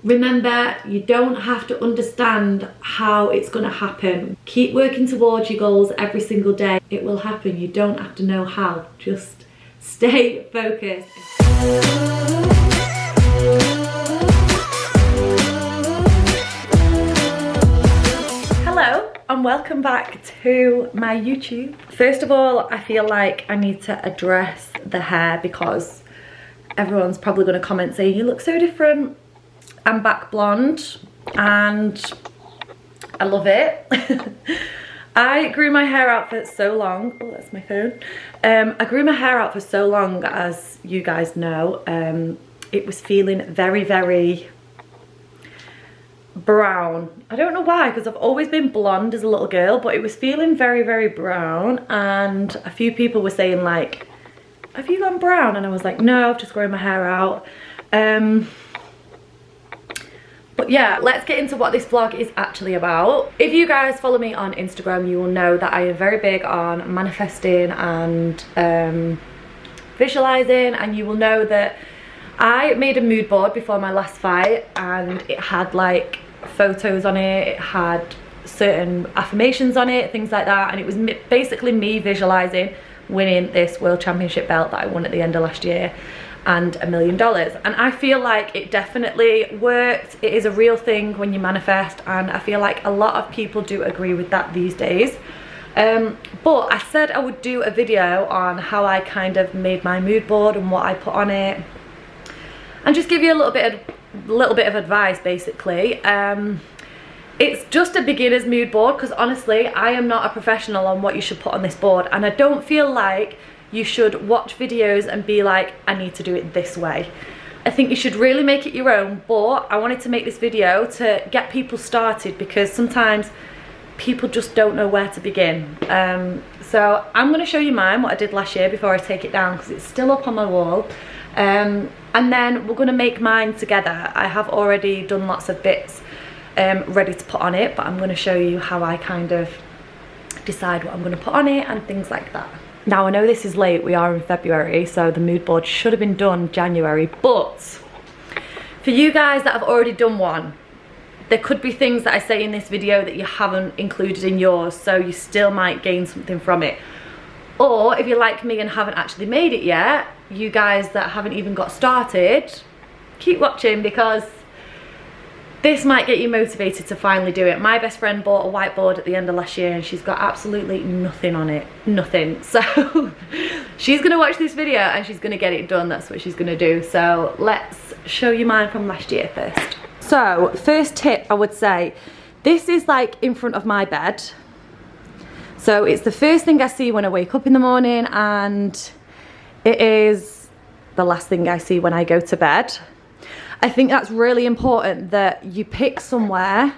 Remember, you don't have to understand how it's going to happen. Keep working towards your goals every single day. It will happen. You don't have to know how. Just stay focused. Hello and welcome back to my YouTube. First of all, I feel like I need to address the hair because everyone's probably going to comment saying you look so different. I'm back blonde and I love it. I grew my hair out for so long. Oh, that's my phone. I grew my hair out for so long, as you guys know. It was feeling very, very brown. I don't know why, because I've always been blonde as a little girl, but it was feeling very, very brown. And a few people were saying like, have you gone brown? And I was like, no, I've just grown my hair out. But yeah, let's get into what this vlog is actually about. If you guys follow me on Instagram, you will know that I am very big on manifesting and visualizing, and you will know that I made a mood board before my last fight, and it had like photos on it, it had certain affirmations on it, things like that, and it was basically me visualizing winning this world championship belt that I won at the end of last year, and $1 million. And I feel like it definitely worked. It is a real thing when you manifest, and I feel like a lot of people do agree with that these days. But I said I would do a video on how I kind of made my mood board and what I put on it, and just give you a little bit of advice basically. It's just a beginner's mood board because honestly I am not a professional on what you should put on this board, and I don't feel like you should watch videos and be like, I need to do it this way. I think you should really make it your own, but I wanted to make this video to get people started because sometimes people just don't know where to begin. So I'm going to show you mine, what I did last year, before I take it down because it's still up on my wall. And then we're going to make mine together. I have already done lots of bits ready to put on it, but I'm going to show you how I kind of decide what I'm going to put on it and things like that. Now I know this is late, we are in February, so the mood board should have been done January, but for you guys that have already done one, there could be things that I say in this video that you haven't included in yours, so you still might gain something from it. Or if you're like me and haven't actually made it yet, you guys that haven't even got started, keep watching because this might get you motivated to finally do it. My best friend bought a whiteboard at the end of last year and she's got absolutely nothing on it. Nothing. So she's going to watch this video and she's going to get it done. That's what she's going to do. So let's show you mine from last year first. So first tip I would say, this is like in front of my bed. So it's the first thing I see when I wake up in the morning, and it is the last thing I see when I go to bed. I think that's really important that you pick somewhere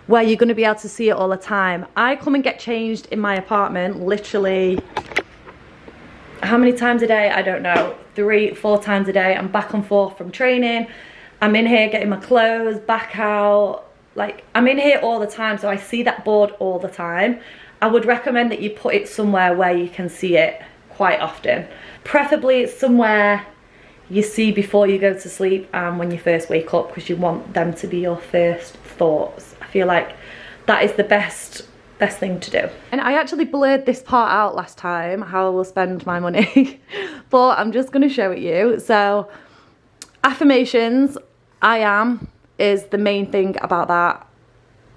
where you're going to be able to see it all the time. I come and get changed in my apartment literally, how many times a day? I don't know, 3-4 times a day. I'm back and forth from training. I'm in here getting my clothes, back out. Like, I'm in here all the time, so I see that board all the time. I would recommend that you put it somewhere where you can see it quite often. Preferably somewhere you see before you go to sleep and when you first wake up, because you want them to be your first thoughts. I feel like that is the best thing to do. And I actually blurred this part out last time, how I will spend my money, but I'm just going to show it you. So affirmations, I am, is the main thing about that.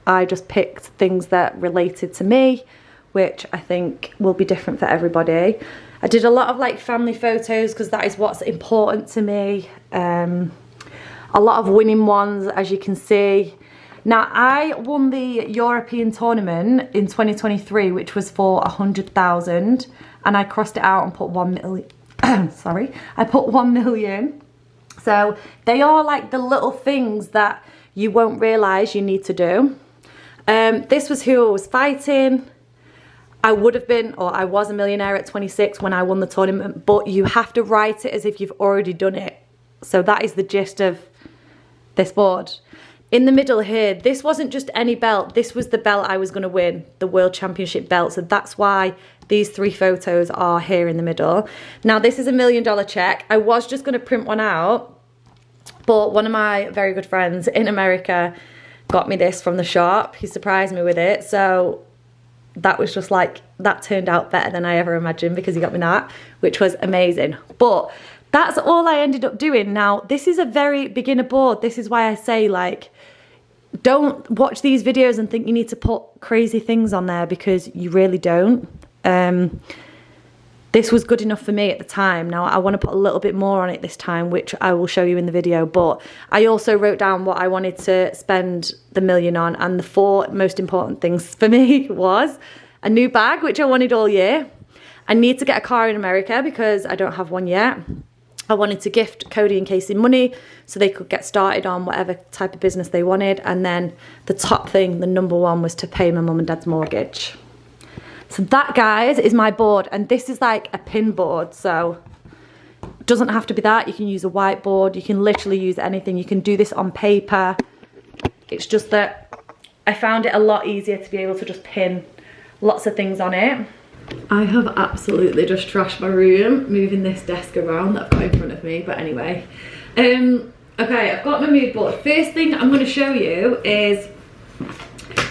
I just picked things that related to me, which I think will be different for everybody. I did a lot of like family photos because that is what's important to me. A lot of winning ones, as you can see. Now I won the European tournament in 2023, which was for 100,000, and I crossed it out and put 1 million. Sorry, I put 1 million. So they are like the little things that you won't realise you need to do. This was who I was fighting. I would have been, or I was a millionaire at 26 when I won the tournament, but you have to write it as if you've already done it. So that is the gist of this board. In the middle here, this wasn't just any belt. This was the belt I was going to win, the World Championship belt. So that's why these 3 photos are here in the middle. Now, this is $1 million check. I was just going to print one out, But one of my very good friends in America got me this from the shop. He surprised me with it. So that was just like, that turned out better than I ever imagined because he got me that, which was amazing. But that's all I ended up doing. Now, this is a very beginner board. This is why I say, like, don't watch these videos and think you need to put crazy things on there, because you really don't. This was good enough for me at the time. Now I want to put a little bit more on it this time, which I will show you in the video, but I also wrote down what I wanted to spend the million on, and the 4 most important things for me was a new bag, which I wanted all year. I need to get a car in America because I don't have one yet. I wanted to gift Cody and Casey money so they could get started on whatever type of business they wanted. And then the top thing, the number 1, was to pay my mum and dad's mortgage. So that, guys, is my board, and this is like a pin board, so it doesn't have to be that. You can use a whiteboard, you can literally use anything. You can do this on paper. It's just that I found it a lot easier to be able to just pin lots of things on it. I have absolutely just trashed my room, moving this desk around that I've got in front of me, but anyway. Okay, I've got my mood board. First thing I'm going to show you is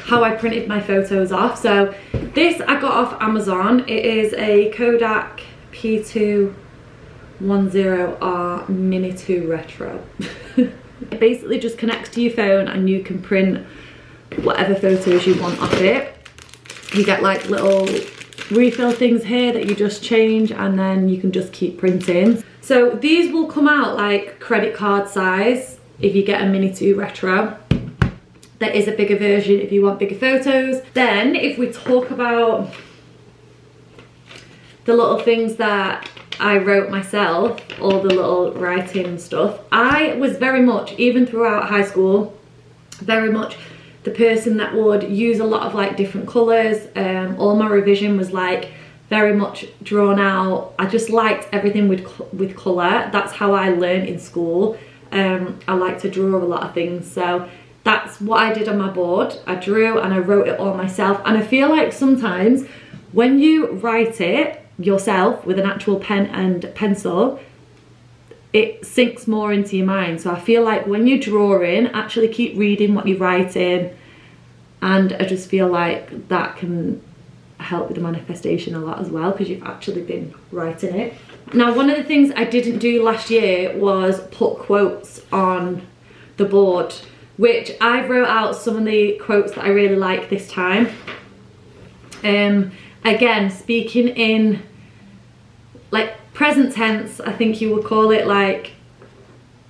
how I printed my photos off. So this I got off Amazon. It is a Kodak P210R Mini 2 Retro. It basically just connects to your phone and you can print whatever photos you want off it. You get like little refill things here that you just change, and then you can just keep printing. So these will come out like credit card size if you get a Mini 2 Retro. There is a bigger version if you want bigger photos. Then if we talk about the little things that I wrote myself, all the little writing stuff, I was very much, even throughout high school, very much the person that would use a lot of like different colours. All my revision was like very much drawn out. I just liked everything with colour. That's how I learned in school. I like to draw a lot of things, so that's what I did on my board. I drew and I wrote it all myself, and I feel like sometimes when you write it yourself with an actual pen and pencil, it sinks more into your mind. So I feel like when you're drawing, actually keep reading what you're writing, and I just feel like that can help with the manifestation a lot as well, because you've actually been writing it. Now, one of the things I didn't do last year was put quotes on the board, which I wrote out some of the quotes that I really like this time. Again, speaking in like present tense, I think you would call it. Like,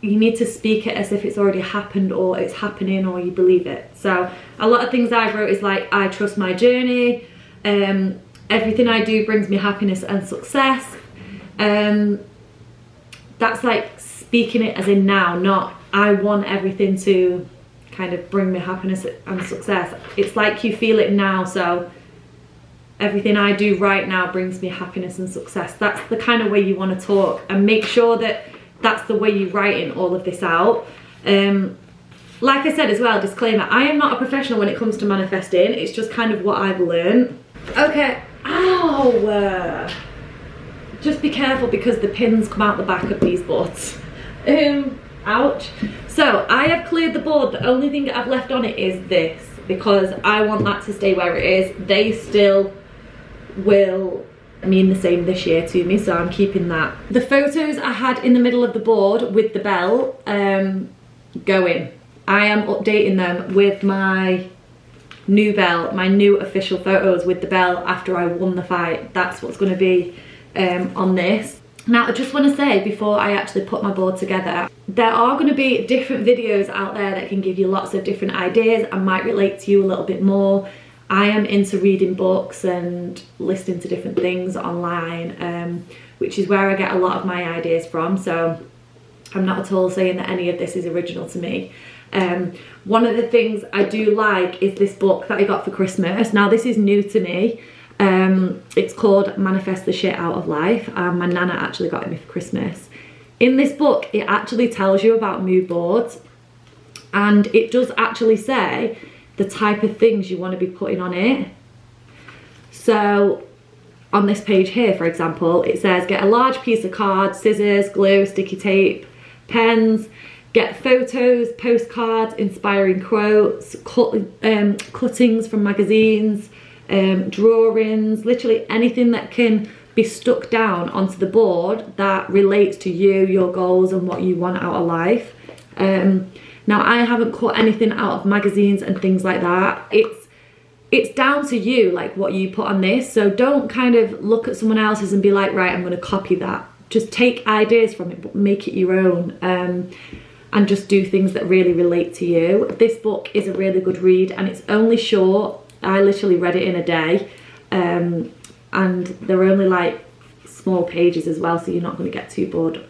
you need to speak it as if it's already happened, or it's happening, or you believe it. So a lot of things I wrote is like, I trust my journey, everything I do brings me happiness and success. That's like speaking it as in now, not I want everything to kind of bring me happiness and success. It's like you feel it now, so everything I do right now brings me happiness and success. That's the kind of way you want to talk, and make sure that that's the way you're writing all of this out. Like I said as well, disclaimer, I am not a professional when it comes to manifesting. It's just kind of what I've learned. Okay, ow! Just be careful because the pins come out the back of these boards. Ouch. So I have cleared the board. The only thing that I've left on it is this, because I want that to stay where it is. They still will mean the same this year to me, so I'm keeping that. The photos I had in the middle of the board with the bell going, I am updating them with my new bell, my new official photos with the bell after I won the fight. That's what's going to be on this. Now, I just want to say, before I actually put my board together, there are going to be different videos out there that can give you lots of different ideas and might relate to you a little bit more. I am into reading books and listening to different things online, which is where I get a lot of my ideas from. So I'm not at all saying that any of this is original to me. One of the things I do like is this book that I got for Christmas. Now, this is new to me. It's called Manifest the Shit Out of Life. My nana actually got it me for Christmas. In this book, it actually tells you about mood boards, and it does actually say the type of things you want to be putting on it. So on this page here, for example, it says get a large piece of card, scissors, glue, sticky tape, pens, Get photos, postcards, inspiring quotes, cuttings from magazines, drawings, literally anything that can be stuck down onto the board that relates to you, your goals and what you want out of life. Now I haven't cut anything out of magazines and things like that. It's down to you, like what you put on this. So don't kind of look at someone else's and be like, right, I'm going to copy that. Just take ideas from it, but make it your own. And just do things that really relate to you. This book is a really good read and it's only short. I literally read it in a day. And they're only like small pages as well, so you're not going to get too bored.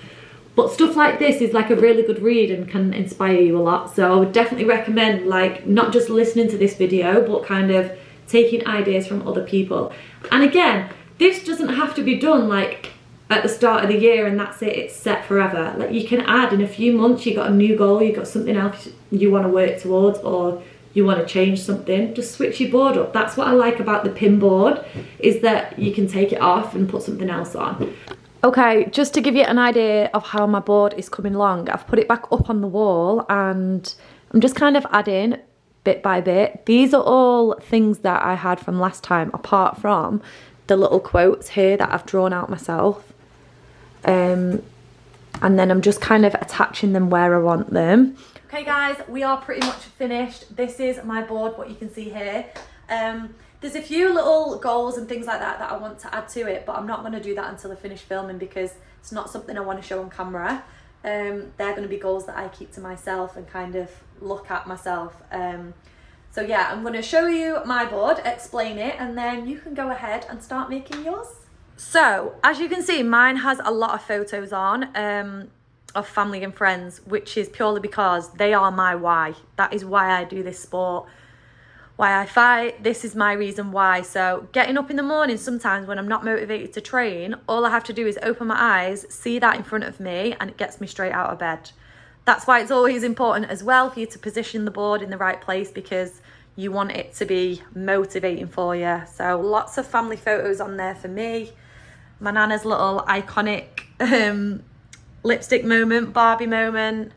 But stuff like this is like a really good read and can inspire you a lot. So I would definitely recommend like not just listening to this video, but kind of taking ideas from other people. And again, this doesn't have to be done like at the start of the year and that's it, it's set forever. Like you can add in a few months, you got a new goal, you got something else you want to work towards, or you want to change something, just switch your board up. That's what I like about the pin board, is that you can take it off and put something else on. Okay, just to give you an idea of how my board is coming along, I've put it back up on the wall and I'm just kind of adding bit by bit. These are all things that I had from last time, apart from the little quotes here that I've drawn out myself. And then I'm just kind of attaching them where I want them. Okay guys, we are pretty much finished. This is my board, what you can see here. There's a few little goals and things like that I want to add to it, but I'm not going to do that until I finish filming because it's not something I want to show on camera. They're going to be goals that I keep to myself and kind of look at myself. So yeah, I'm going to show you my board, explain it, and then you can go ahead and start making yours. So, as you can see, mine has a lot of photos on of family and friends, which is purely because they are my why. That is why I do this sport, why I fight. This is my reason why. So, getting up in the morning sometimes when I'm not motivated to train, all I have to do is open my eyes, see that in front of me, and it gets me straight out of bed. That's why it's always important as well for you to position the board in the right place, because you want it to be motivating for you. So, lots of family photos on there for me. My nana's little iconic lipstick moment, Barbie moment.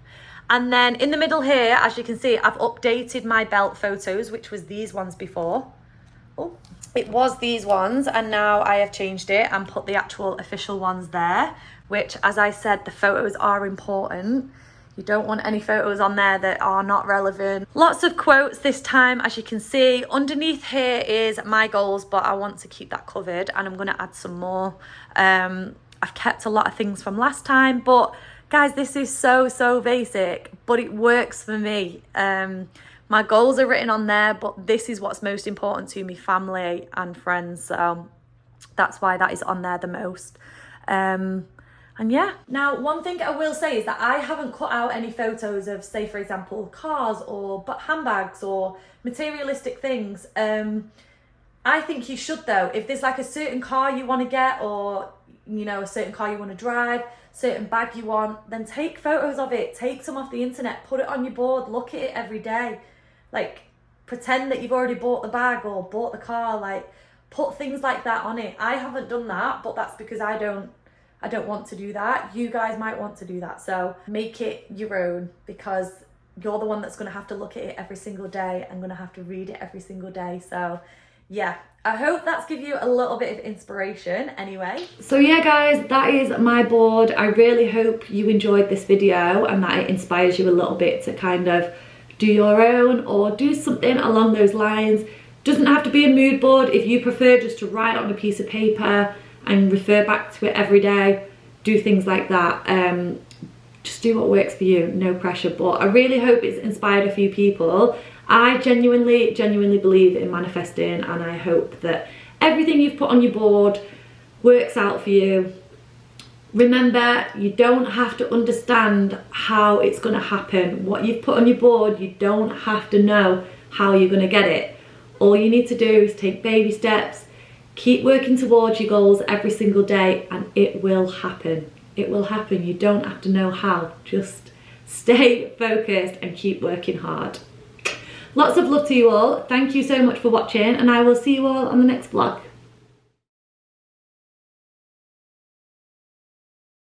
And then in the middle here, as you can see, I've updated my belt photos, which was these ones before. Oh, it was these ones, and now I have changed it and put the actual official ones there, which, as I said, the photos are important. You don't want any photos on there that are not relevant. Lots of quotes this time, as you can see. Underneath here is my goals, but I want to keep that covered and I'm going to add some more. I've kept a lot of things from last time, but guys, this is so basic, but it works for me. My goals are written on there, but this is what's most important to me, family and friends. So that's why that is on there the most. And yeah, now one thing I will say is that I haven't cut out any photos of, say for example, cars or handbags or materialistic things. I think you should though. If there's like a certain car you want to get, or you know, a certain car you want to drive, certain bag you want, then take photos of it, take some off the internet, put it on your board, look at it every day. Like pretend that you've already bought the bag or bought the car, like put things like that on it. I haven't done that, but that's because I don't want to do that. You guys might want to do that. So make it your own, because you're the one that's going to have to look at it every single day and going to have to read it every single day. So yeah, I hope that's give you a little bit of inspiration anyway. So yeah guys, that is my board. I really hope you enjoyed this video and that it inspires you a little bit to kind of do your own or do something along those lines. Doesn't have to be a mood board. If you prefer just to write on a piece of paper and refer back to it every day, do things like that. Just do what works for you, no pressure. But I really hope it's inspired a few people. I genuinely believe in manifesting, and I hope that everything you've put on your board works out for you. Remember, you don't have to understand how it's going to happen. What you've put on your board, you don't have to know how you're going to get it. All you need to do is take baby steps, keep working towards your goals every single day, and it will happen. It will happen. You don't have to know how. Just stay focused and keep working hard. Lots of love to you all. Thank you so much for watching, and I will see you all on the next vlog.